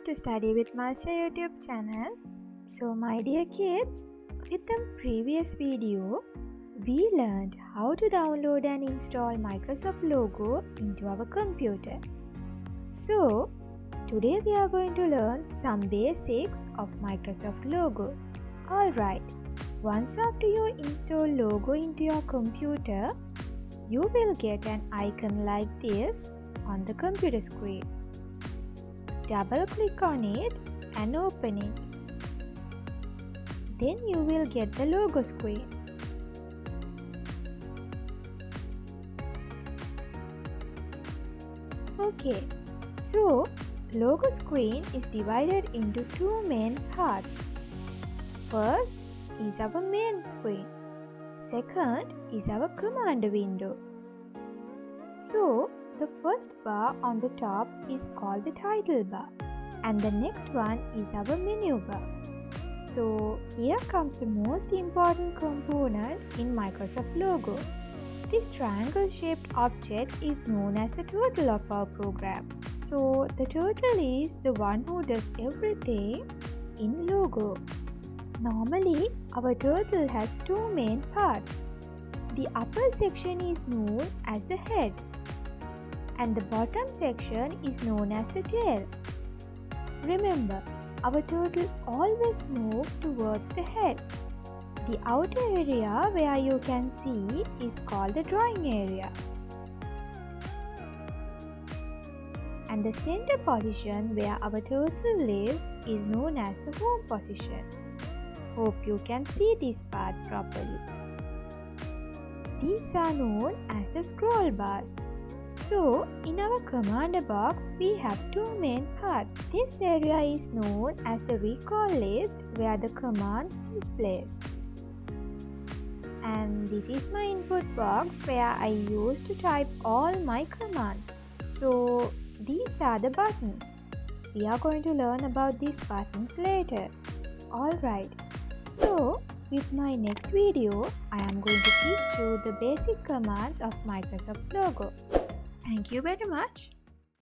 to Study with Malsha YouTube channel. So my dear kids, with the previous video, we learned how to download and install Microsoft logo into our computer. So today we are going to learn some basics of Microsoft logo. Alright, once after you install logo into your computer, you will get an icon like this on the computer screen. Double click on it and open it. Then you will get the logo screen. Okay, so logo screen is divided into two main parts. First is our main screen. Second is our command window. So the first bar on the top is called the title bar and the next one is our menu bar. So here comes the most important component in Microsoft logo. This triangle shaped object is known as the turtle of our program. So the turtle is the one who does everything in logo. Normally our turtle has two main parts. The upper section is known as the head and the bottom section is known as the tail. Remember, our turtle always moves towards the head. The outer area where you can see is called the drawing area. And the center position where our turtle lives is known as the home position. Hope you can see these parts properly. These are known as the scroll bars. So, in our command box, we have two main parts. This area is known as the recall list where the commands displays. And this is my input box where I use to type all my commands. So, these are the buttons. We are going to learn about these buttons later. Alright, so with my next video, I am going to teach you the basic commands of Microsoft logo. Thank you very much.